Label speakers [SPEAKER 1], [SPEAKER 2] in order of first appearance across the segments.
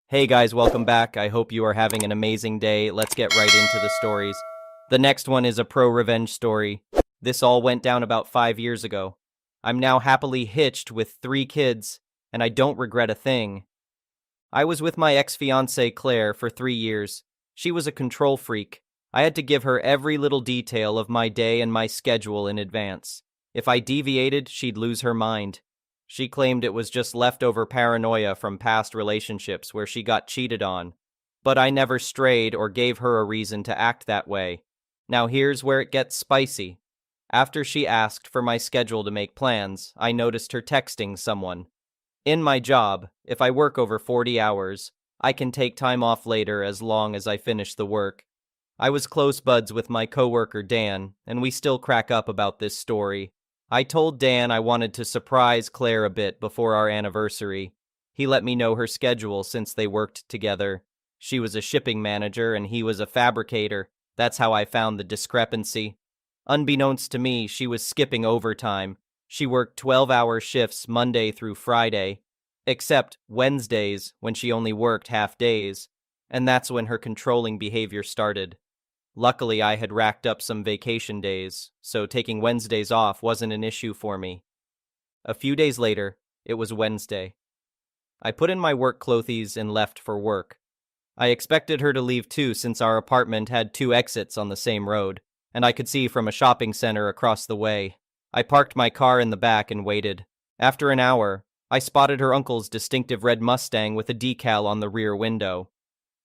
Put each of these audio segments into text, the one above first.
[SPEAKER 1] Hey guys, welcome back. I hope you are having an amazing day. Let's get right into the stories. The next one is a pro-revenge story. This all went down about 5 years ago. I'm now happily hitched with 3 kids, and I don't regret a thing. I was with my ex-fiancée Claire for 3 years. She was a control freak. I had to give her every little detail of my day and my schedule in advance. If I deviated, she'd lose her mind. She claimed it was just leftover paranoia from past relationships where she got cheated on. But I never strayed or gave her a reason to act that way. Now here's where it gets spicy. After she asked for my schedule to make plans, I noticed her texting someone. In my job, if I work over 40 hours, I can take time off later as long as I finish the work. I was close buds with my coworker Dan, and we still crack up about this story. I told Dan I wanted to surprise Claire a bit before our anniversary. He let me know her schedule since they worked together. She was a shipping manager and he was a fabricator. That's how I found the discrepancy. Unbeknownst to me, she was skipping overtime. She worked 12-hour shifts Monday through Friday, except Wednesdays when she only worked half days, and that's when her controlling behavior started. Luckily, I had racked up some vacation days, so taking Wednesdays off wasn't an issue for me. A few days later, it was Wednesday. I put in my work clothes and left for work. I expected her to leave too since our apartment had 2 exits on the same road, and I could see from a shopping center across the way. I parked my car in the back and waited. After an hour, I spotted her uncle's distinctive red Mustang with a decal on the rear window.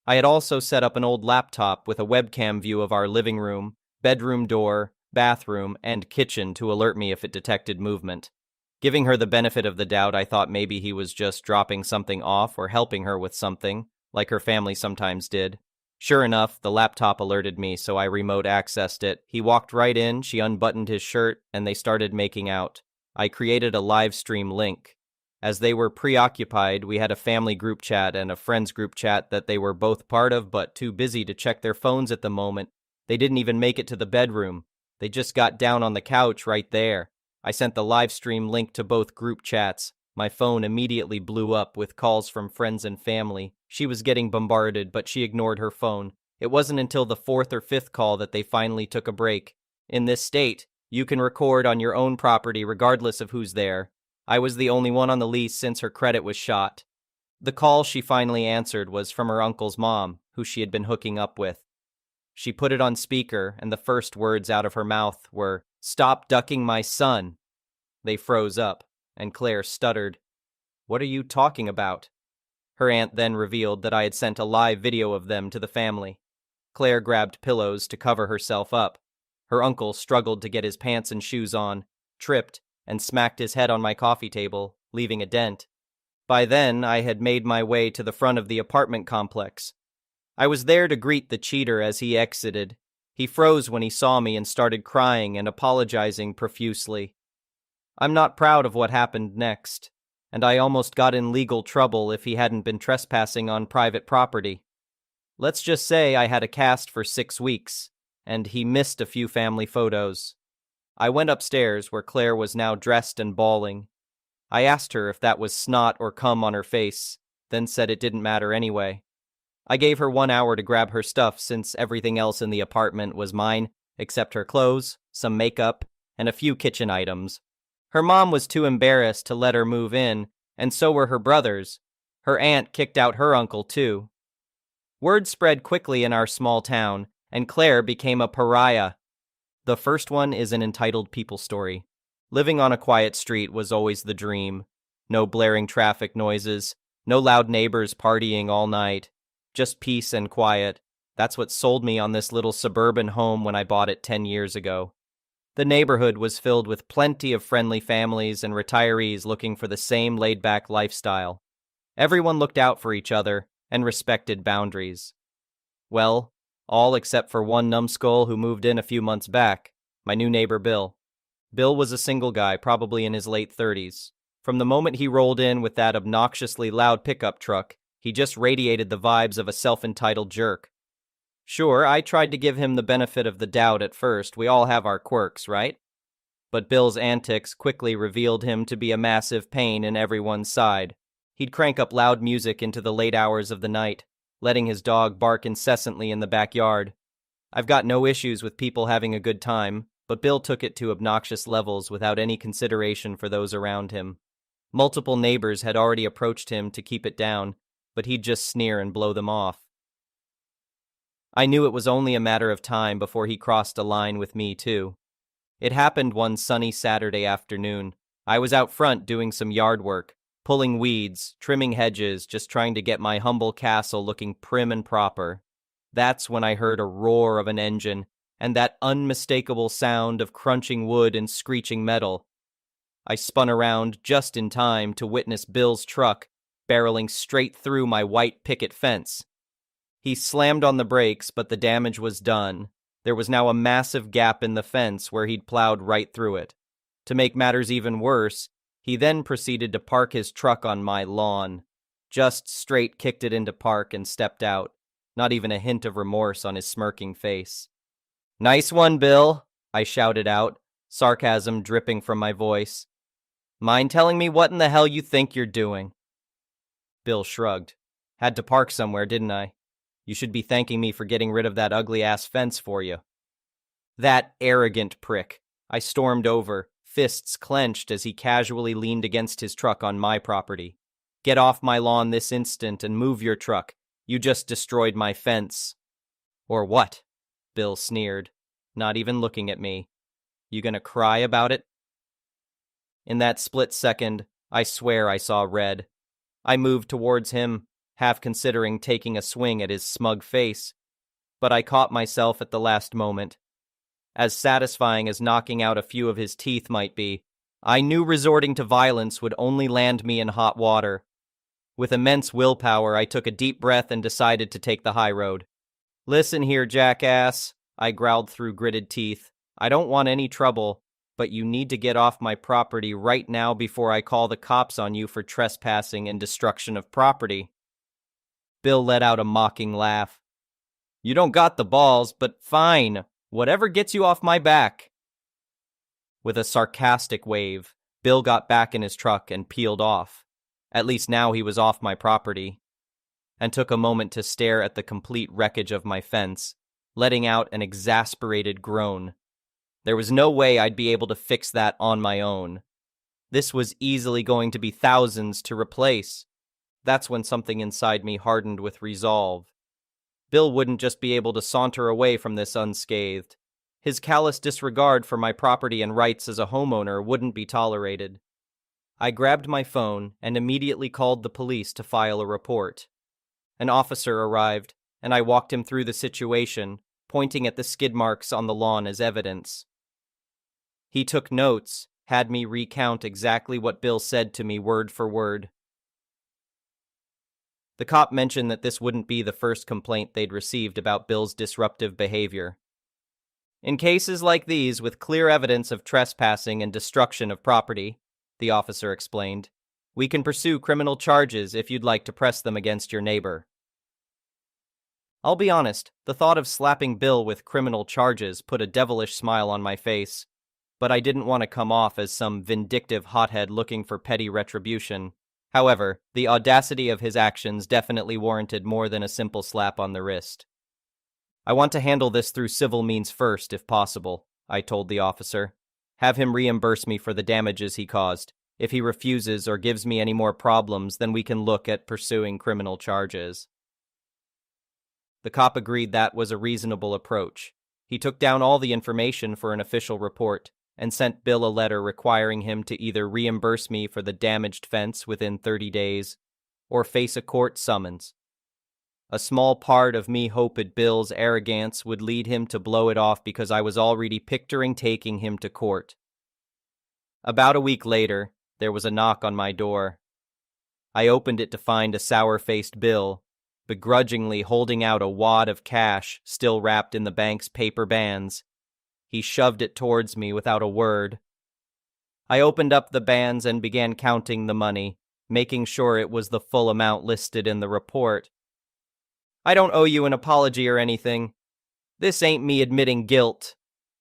[SPEAKER 1] I had also set up an old laptop with a webcam view of our living room, bedroom door, bathroom, and kitchen to alert me if it detected movement. Giving her the benefit of the doubt, I thought maybe he was just dropping something off or helping her with something, like her family sometimes did. Sure enough, the laptop alerted me, so I remote accessed it. He walked right in, she unbuttoned his shirt, and they started making out. I created a live stream link. As they were preoccupied, we had a family group chat and a friends group chat that they were both part of but too busy to check their phones at the moment. They didn't even make it to the bedroom. They just got down on the couch right there. I sent the live stream link to both group chats. My phone immediately blew up with calls from friends and family. She was getting bombarded, but she ignored her phone. It wasn't until the 4th or 5th call that they finally took a break. In this state, you can record on your own property regardless of who's there. I was the only one on the lease since her credit was shot. The call she finally answered was from her uncle's mom, who she had been hooking up with. She put it on speaker, and the first words out of her mouth were, "Stop ducking my son." They froze up, and Claire stuttered. "What are you talking about?" Her aunt then revealed that I had sent a live video of them to the family. Claire grabbed pillows to cover herself up. Her uncle struggled to get his pants and shoes on, tripped, and smacked his head on my coffee table, leaving a dent. By then, I had made my way to the front of the apartment complex. I was there to greet the cheater as he exited. He froze when he saw me and started crying and apologizing profusely. I'm not proud of what happened next, and I almost got in legal trouble if he hadn't been trespassing on private property. Let's just say I had a cast for 6 weeks, and he missed a few family photos. I went upstairs where Claire was now dressed and bawling. I asked her if that was snot or cum on her face, then said it didn't matter anyway. I gave her 1 hour to grab her stuff since everything else in the apartment was mine, except her clothes, some makeup, and a few kitchen items. Her mom was too embarrassed to let her move in, and so were her brothers. Her aunt kicked out her uncle too. Word spread quickly in our small town, and Claire became a pariah. The first one is an entitled people story. Living on a quiet street was always the dream. No blaring traffic noises, no loud neighbors partying all night. Just peace and quiet. That's what sold me on this little suburban home when I bought it 10 years ago. The neighborhood was filled with plenty of friendly families and retirees looking for the same laid-back lifestyle. Everyone looked out for each other and respected boundaries. Well, all except for one numbskull who moved in a few months back, my new neighbor Bill. Bill was a single guy, probably in his late 30s. From the moment he rolled in with that obnoxiously loud pickup truck, he just radiated the vibes of a self-entitled jerk. Sure, I tried to give him the benefit of the doubt at first. We all have our quirks, right? But Bill's antics quickly revealed him to be a massive pain in everyone's side. He'd crank up loud music into the late hours of the night, letting his dog bark incessantly in the backyard. I've got no issues with people having a good time, but Bill took it to obnoxious levels without any consideration for those around him. Multiple neighbors had already approached him to keep it down, but he'd just sneer and blow them off. I knew it was only a matter of time before he crossed a line with me, too. It happened one sunny Saturday afternoon. I was out front doing some yard work, pulling weeds, trimming hedges, just trying to get my humble castle looking prim and proper. That's when I heard a roar of an engine and that unmistakable sound of crunching wood and screeching metal. I spun around just in time to witness Bill's truck barreling straight through my white picket fence. He slammed on the brakes, but the damage was done. There was now a massive gap in the fence where he'd plowed right through it. To make matters even worse, he then proceeded to park his truck on my lawn. Just straight kicked it into park and stepped out, not even a hint of remorse on his smirking face. "Nice one, Bill," I shouted out, sarcasm dripping from my voice. "Mind telling me what in the hell you think you're doing?" Bill shrugged. "Had to park somewhere, didn't I? You should be thanking me for getting rid of that ugly-ass fence for you." "That arrogant prick," I stormed over, fists clenched as he casually leaned against his truck on my property. "Get off my lawn this instant and move your truck. You just destroyed my fence." "Or what?" Bill sneered, not even looking at me. "You gonna cry about it?" In that split second, I swear I saw red. I moved towards him, half considering taking a swing at his smug face, but I caught myself at the last moment. As satisfying as knocking out a few of his teeth might be, I knew resorting to violence would only land me in hot water. With immense willpower, I took a deep breath and decided to take the high road. "Listen here, jackass," I growled through gritted teeth. "I don't want any trouble, but you need to get off my property right now before I call the cops on you for trespassing and destruction of property." Bill let out a mocking laugh. "You don't got the balls, but fine. Whatever gets you off my back." With a sarcastic wave, Bill got back in his truck and peeled off. At least now he was off my property, and took a moment to stare at the complete wreckage of my fence, letting out an exasperated groan. There was no way I'd be able to fix that on my own. This was easily going to be thousands to replace. That's when something inside me hardened with resolve. Bill wouldn't just be able to saunter away from this unscathed. His callous disregard for my property and rights as a homeowner wouldn't be tolerated. I grabbed my phone and immediately called the police to file a report. An officer arrived, and I walked him through the situation, pointing at the skid marks on the lawn as evidence. He took notes, had me recount exactly what Bill said to me word for word. The cop mentioned that this wouldn't be the first complaint they'd received about Bill's disruptive behavior. "In cases like these, with clear evidence of trespassing and destruction of property," the officer explained, "we can pursue criminal charges if you'd like to press them against your neighbor." I'll be honest, the thought of slapping Bill with criminal charges put a devilish smile on my face, but I didn't want to come off as some vindictive hothead looking for petty retribution. However, the audacity of his actions definitely warranted more than a simple slap on the wrist. "I want to handle this through civil means first, if possible," I told the officer. "Have him reimburse me for the damages he caused. If he refuses or gives me any more problems, then we can look at pursuing criminal charges." The cop agreed that was a reasonable approach. He took down all the information for an official report and sent Bill a letter requiring him to either reimburse me for the damaged fence within 30 days or face a court summons. A small part of me hoped Bill's arrogance would lead him to blow it off because I was already picturing taking him to court. About a week later, there was a knock on my door. I opened it to find a sour-faced Bill, begrudgingly holding out a wad of cash still wrapped in the bank's paper bands. He shoved it towards me without a word. I opened up the bands and began counting the money, making sure it was the full amount listed in the report. "I don't owe you an apology or anything. This ain't me admitting guilt,"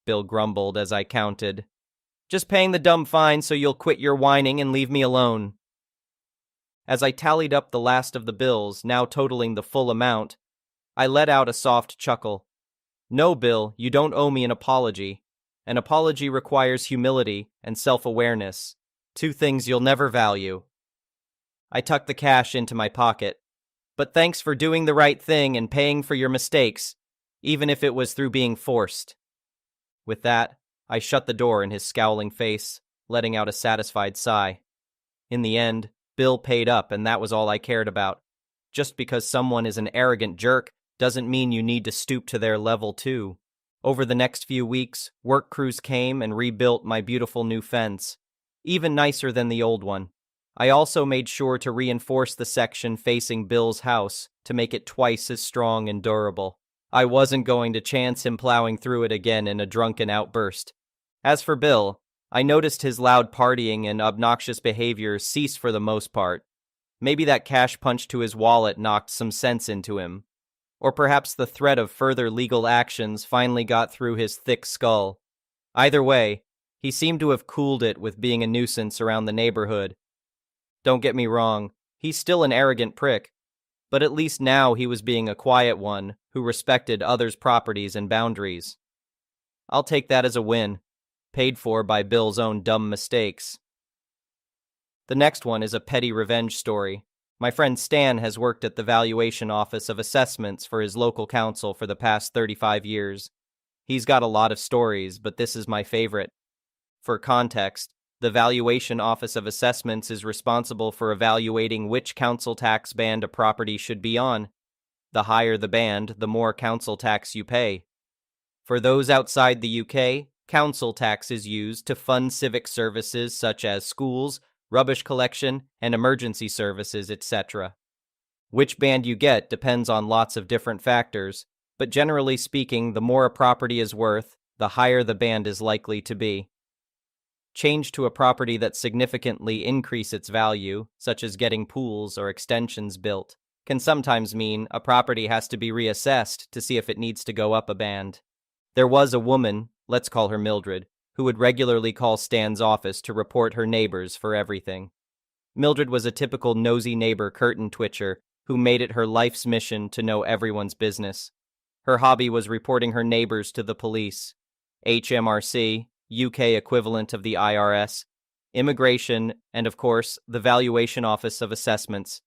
[SPEAKER 1] Bill grumbled as I counted. "Just paying the dumb fine so you'll quit your whining and leave me alone." As I tallied up the last of the bills, now totaling the full amount, I let out a soft chuckle. No, Bill, you don't owe me an apology. An apology requires humility and self-awareness, two things you'll never value. I tucked the cash into my pocket. But thanks for doing the right thing and paying for your mistakes, even if it was through being forced. With that, I shut the door in his scowling face, letting out a satisfied sigh. In the end, Bill paid up, and that was all I cared about. Just because someone is an arrogant jerk doesn't mean you need to stoop to their level too. Over the next few weeks, work crews came and rebuilt my beautiful new fence, even nicer than the old one. I also made sure to reinforce the section facing Bill's house to make it twice as strong and durable. I wasn't going to chance him plowing through it again in a drunken outburst. As for Bill, I noticed his loud partying and obnoxious behavior cease for the most part. Maybe that cash punch to his wallet knocked some sense into him. Or perhaps the threat of further legal actions finally got through his thick skull. Either way, he seemed to have cooled it with being a nuisance around the neighborhood. Don't get me wrong, he's still an arrogant prick, but at least now he was being a quiet one who respected others' properties and boundaries. I'll take that as a win, paid for by Bill's own dumb mistakes. The next one is a petty revenge story. My friend Stan has worked at the Valuation Office of Assessments for his local council for the past 35 years. He's got a lot of stories, but this is my favorite. For context, the Valuation Office of Assessments is responsible for evaluating which council tax band a property should be on. The higher the band, the more council tax you pay. For those outside the UK, council tax is used to fund civic services such as schools, rubbish collection, and emergency services, etc. Which band you get depends on lots of different factors, but generally speaking, the more a property is worth, the higher the band is likely to be. Change to a property that significantly increase its value, such as getting pools or extensions built, can sometimes mean a property has to be reassessed to see if it needs to go up a band. There was a woman, let's call her Mildred, who would regularly call Stan's office to report her neighbors for everything. Mildred was a typical nosy neighbor curtain twitcher who made it her life's mission to know everyone's business. Her hobby was reporting her neighbors to the police, HMRC, UK equivalent of the IRS, immigration, and of course, the Valuation Office of Assessments.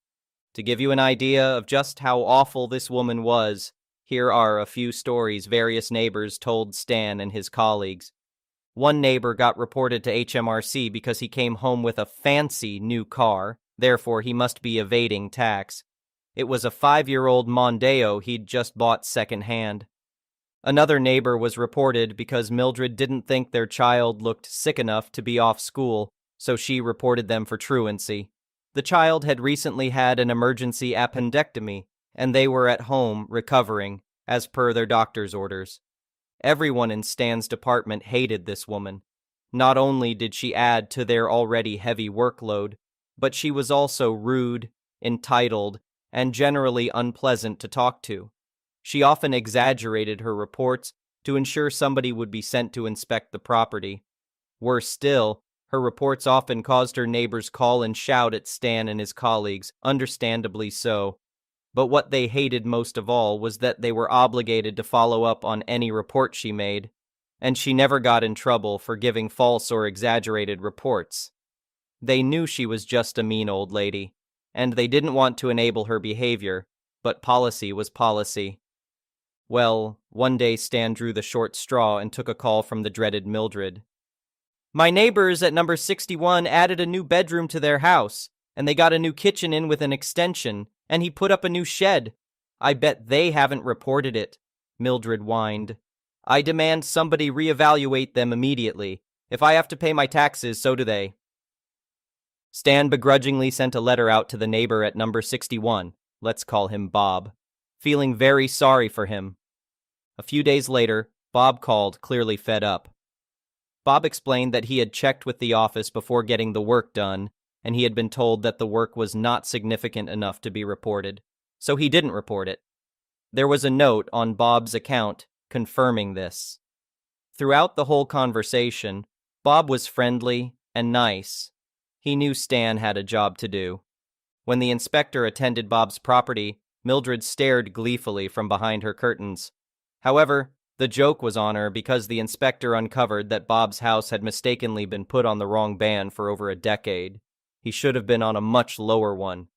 [SPEAKER 1] To give you an idea of just how awful this woman was, here are a few stories various neighbors told Stan and his colleagues. One neighbor got reported to HMRC because he came home with a fancy new car, therefore he must be evading tax. It was a 5-year-old Mondeo he'd just bought secondhand. Another neighbor was reported because Mildred didn't think their child looked sick enough to be off school, so she reported them for truancy. The child had recently had an emergency appendectomy, and they were at home recovering, as per their doctor's orders. Everyone in Stan's department hated this woman. Not only did she add to their already heavy workload, but she was also rude, entitled, and generally unpleasant to talk to. She often exaggerated her reports to ensure somebody would be sent to inspect the property. Worse still, her reports often caused her neighbors call and shout at Stan and his colleagues, understandably so. But what they hated most of all was that they were obligated to follow up on any report she made, and she never got in trouble for giving false or exaggerated reports. They knew she was just a mean old lady, and they didn't want to enable her behavior, but policy was policy. Well, one day Stan drew the short straw and took a call from the dreaded Mildred. My neighbors at number 61 added a new bedroom to their house, and they got a new kitchen in with an extension, and he put up a new shed. I bet they haven't reported it, Mildred whined. I demand somebody reevaluate them immediately. If I have to pay my taxes, so do they. Stan begrudgingly sent a letter out to the neighbor at number 61, let's call him Bob, feeling very sorry for him. A few days later, Bob called, clearly fed up. Bob explained that he had checked with the office before getting the work done, and he had been told that the work was not significant enough to be reported, so he didn't report it. There was a note on Bob's account confirming this. Throughout the whole conversation, Bob was friendly and nice. He knew Stan had a job to do. When the inspector attended Bob's property, Mildred stared gleefully from behind her curtains. However, the joke was on her because the inspector uncovered that Bob's house had mistakenly been put on the wrong ban for over a decade. He should have been on a much lower one.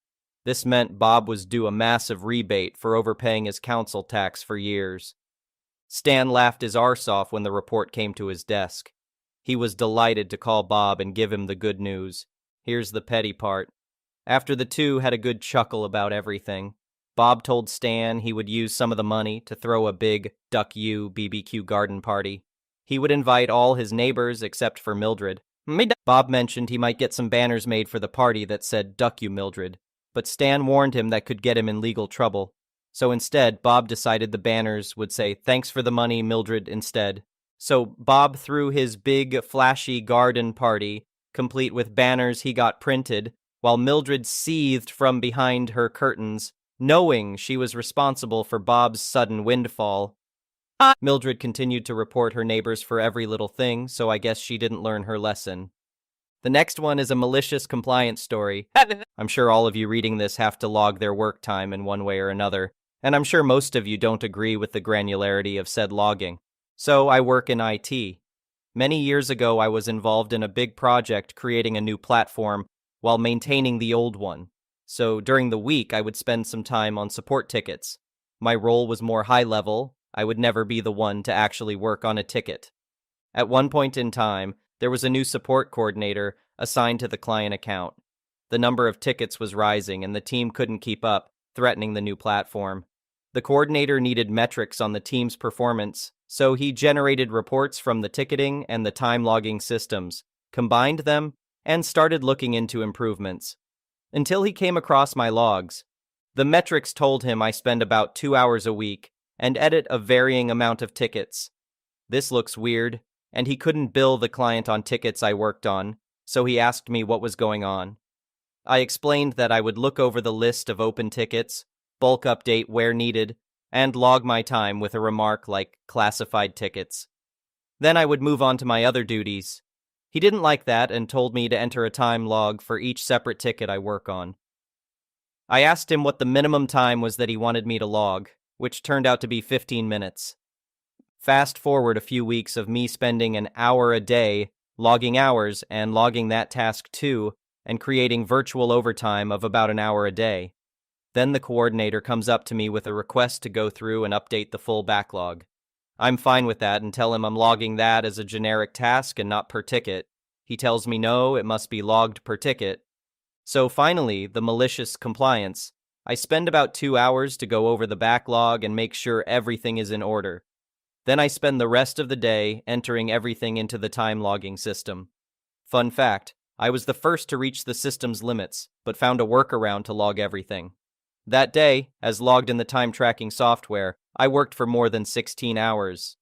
[SPEAKER 1] This meant Bob was due a massive rebate for overpaying his council tax for years. Stan laughed his arse off when the report came to his desk. He was delighted to call Bob and give him the good news. Here's the petty part. After the two had a good chuckle about everything, Bob told Stan he would use some of the money to throw a big Duck You BBQ garden party. He would invite all his neighbors except for Mildred. Bob mentioned he might get some banners made for the party that said Duck You Mildred, but Stan warned him that could get him in legal trouble. So instead, Bob decided the banners would say, "Thanks for the money, Mildred," instead. So Bob threw his big, flashy garden party, complete with banners he got printed, while Mildred seethed from behind her curtains, knowing she was responsible for Bob's sudden windfall. Mildred continued to report her neighbors for every little thing, so I guess she didn't learn her lesson. The next one is a malicious compliance story. I'm sure all of you reading this have to log their work time in one way or another, and I'm sure most of you don't agree with the granularity of said logging. So I work in IT. Many years ago, I was involved in a big project creating a new platform while maintaining the old one. So during the week, I would spend some time on support tickets. My role was more high level. I would never be the one to actually work on a ticket. At one point in time, there was a new support coordinator assigned to the client account. The number of tickets was rising and the team couldn't keep up, threatening the new platform. The coordinator needed metrics on the team's performance, so he generated reports from the ticketing and the time logging systems, combined them, and started looking into improvements. Until he came across my logs. The metrics told him I spend about 2 hours a week and edit a varying amount of tickets. This looks weird, and he couldn't bill the client on tickets I worked on, so he asked me what was going on. I explained that I would look over the list of open tickets, bulk update where needed, and log my time with a remark like classified tickets. Then I would move on to my other duties. He didn't like that and told me to enter a time log for each separate ticket I work on. I asked him what the minimum time was that he wanted me to log, which turned out to be 15 minutes. Fast forward a few weeks of me spending an hour a day logging hours and logging that task too, and creating virtual overtime of about an hour a day. Then the coordinator comes up to me with a request to go through and update the full backlog. I'm fine with that and tell him I'm logging that as a generic task and not per ticket. He tells me no, it must be logged per ticket. So finally, the malicious compliance. I spend about 2 hours to go over the backlog and make sure everything is in order. Then I spend the rest of the day entering everything into the time logging system. Fun fact, I was the first to reach the system's limits, but found a workaround to log everything. That day, as logged in the time tracking software, I worked for more than 16 hours.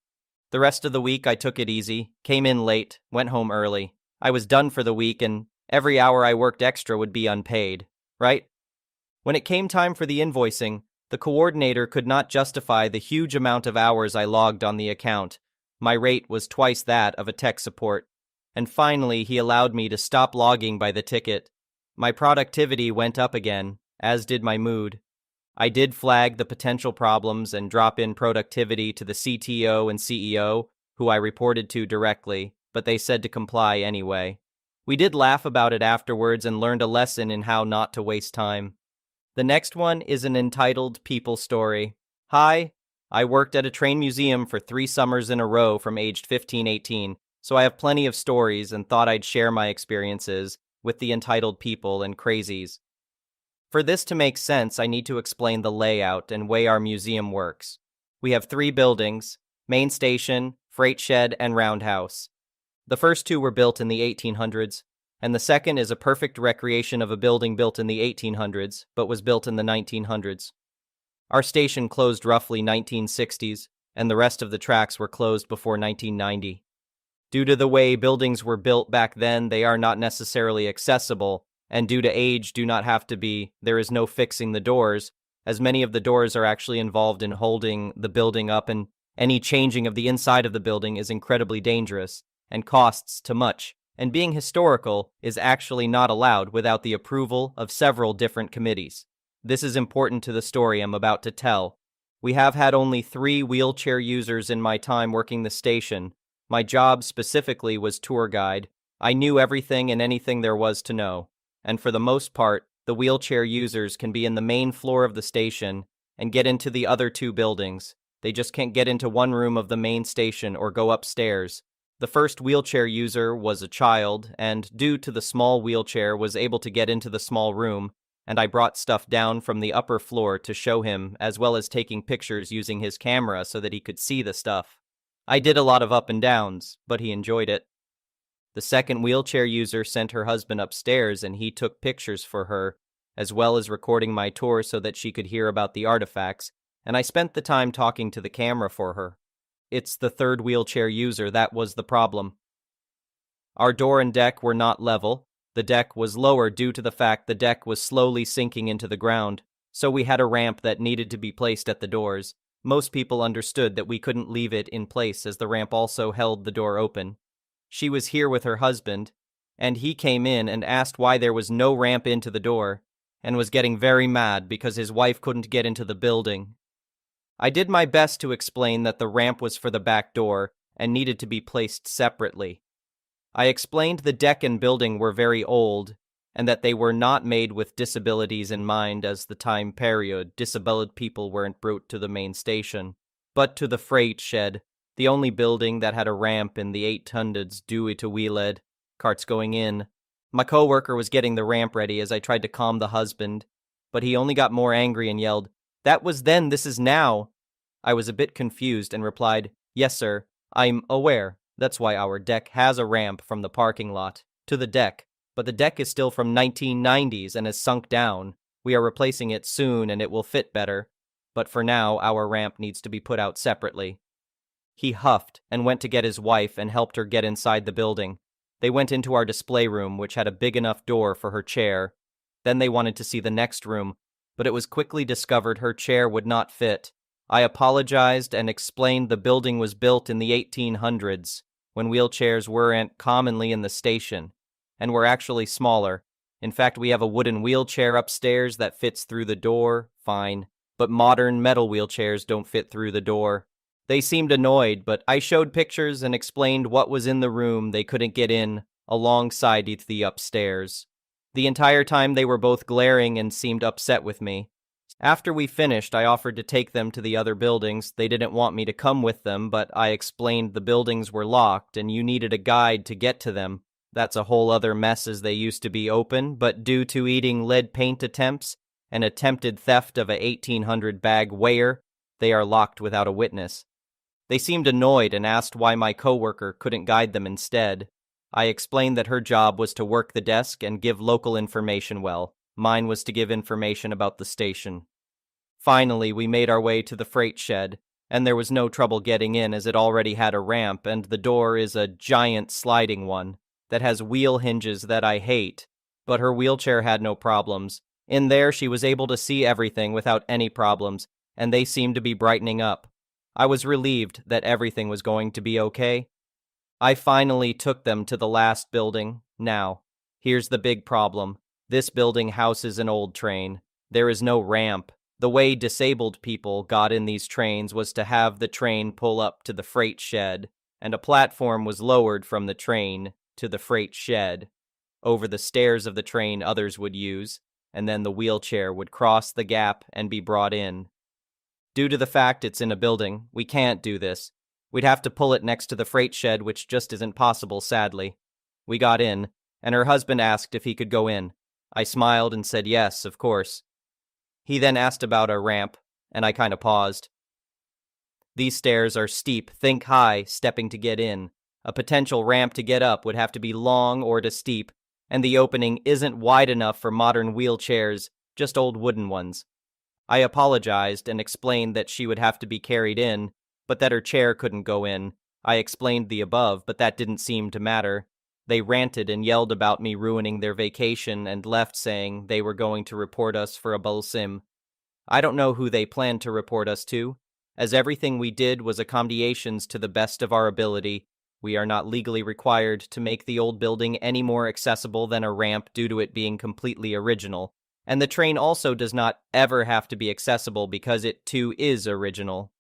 [SPEAKER 1] The rest of the week I took it easy, came in late, went home early. I was done for the week and every hour I worked extra would be unpaid, right? When it came time for the invoicing, the coordinator could not justify the huge amount of hours I logged on the account. My rate was twice that of a tech support. And finally, he allowed me to stop logging by the ticket. My productivity went up again, as did my mood. I did flag the potential problems and drop in productivity to the CTO and CEO, who I reported to directly, but they said to comply anyway. We did laugh about it afterwards and learned a lesson in how not to waste time. The next one is an entitled people story. Hi, I worked at a train museum for 3 summers in a row from aged 15-18, so I have plenty of stories and thought I'd share my experiences with the entitled people and crazies. For this to make sense, I need to explain the layout and way our museum works. We have 3 buildings: main station, freight shed, and roundhouse. The first 2 were built in the 1800s, and the second is a perfect recreation of a building built in the 1800s, but was built in the 1900s. Our station closed roughly 1960s, and the rest of the tracks were closed before 1990. Due to the way buildings were built back then, they are not necessarily accessible, and due to age do not have to be, there is no fixing the doors, as many of the doors are actually involved in holding the building up, and any changing of the inside of the building is incredibly dangerous and costs too much. and being historical is actually not allowed without the approval of several different committees. This is important to the story I'm about to tell. We have had only 3 wheelchair users in my time working the station. My job specifically was tour guide. I knew everything and anything there was to know. And for the most part, the wheelchair users can be in the main floor of the station and get into the other 2 buildings. They just can't get into one room of the main station or go upstairs. The first wheelchair user was a child, and due to the small wheelchair was able to get into the small room, and I brought stuff down from the upper floor to show him, as well as taking pictures using his camera so that he could see the stuff. I did a lot of up and downs, but he enjoyed it. The second wheelchair user sent her husband upstairs and he took pictures for her, as well as recording my tour so that she could hear about the artifacts, and I spent the time talking to the camera for her. It's the third wheelchair user that was the problem. Our door and deck were not level. The deck was lower due to the fact the deck was slowly sinking into the ground, so we had a ramp that needed to be placed at the doors. Most people understood that we couldn't leave it in place as the ramp also held the door open. She was here with her husband, and he came in and asked why there was no ramp into the door, and was getting very mad because his wife couldn't get into the building. I did my best to explain that the ramp was for the back door and needed to be placed separately. I explained the deck and building were very old, and that they were not made with disabilities in mind as the time period disabled people weren't brought to the main station, but to the freight shed, the only building that had a ramp in the 800s due to wheeled carts going in. My coworker was getting the ramp ready as I tried to calm the husband, but he only got more angry and yelled, "That was then, this is now." I was a bit confused and replied, "Yes, sir, I'm aware. That's why our deck has a ramp from the parking lot to the deck, but the deck is still from 1990s and has sunk down. We are replacing it soon and it will fit better, but for now our ramp needs to be put out separately." He huffed and went to get his wife and helped her get inside the building. They went into our display room, which had a big enough door for her chair. Then they wanted to see the next room, but it was quickly discovered her chair would not fit. I apologized and explained the building was built in the 1800s, when wheelchairs weren't commonly in the station, and were actually smaller. In fact, we have a wooden wheelchair upstairs that fits through the door, fine, but modern metal wheelchairs don't fit through the door. They seemed annoyed, but I showed pictures and explained what was in the room they couldn't get in, alongside the upstairs. The entire time they were both glaring and seemed upset with me. After we finished, I offered to take them to the other buildings. They didn't want me to come with them, but I explained the buildings were locked and you needed a guide to get to them. That's a whole other mess as they used to be open, but due to eating lead paint attempts and attempted theft of a 1800 bag weigher, they are locked without a witness. They seemed annoyed and asked why my coworker couldn't guide them instead. I explained that her job was to work the desk and give local information well. Mine was to give information about the station. Finally, we made our way to the freight shed, and there was no trouble getting in as it already had a ramp, and the door is a giant sliding one that has wheel hinges that I hate, but her wheelchair had no problems. In there, she was able to see everything without any problems, and they seemed to be brightening up. I was relieved that everything was going to be okay. I finally took them to the last building. Now, here's the big problem. This building houses an old train. There is no ramp. The way disabled people got in these trains was to have the train pull up to the freight shed, and a platform was lowered from the train to the freight shed. Over the stairs of the train others would use, and then the wheelchair would cross the gap and be brought in. Due to the fact it's in a building, we can't do this. We'd have to pull it next to the freight shed, which just isn't possible, sadly. We got in, and her husband asked if he could go in. I smiled and said yes, of course. He then asked about our ramp, and I kinda paused. These stairs are steep, think high, stepping to get in. A potential ramp to get up would have to be long or to steep, and the opening isn't wide enough for modern wheelchairs, just old wooden ones. I apologized and explained that she would have to be carried in, but that her chair couldn't go in. I explained the above, but that didn't seem to matter. They ranted and yelled about me ruining their vacation and left saying they were going to report us for a bulsim. I don't know who they planned to report us to, as everything we did was accommodations to the best of our ability. We are not legally required to make the old building any more accessible than a ramp due to it being completely original. And the train also does not ever have to be accessible because it too is original.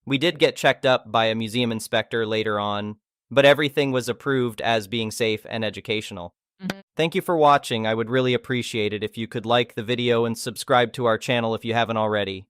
[SPEAKER 1] We did get checked up by a museum inspector later on, but everything was approved as being safe and educational. Thank you for watching. I would really appreciate it if you could like the video and subscribe to our channel if you haven't already.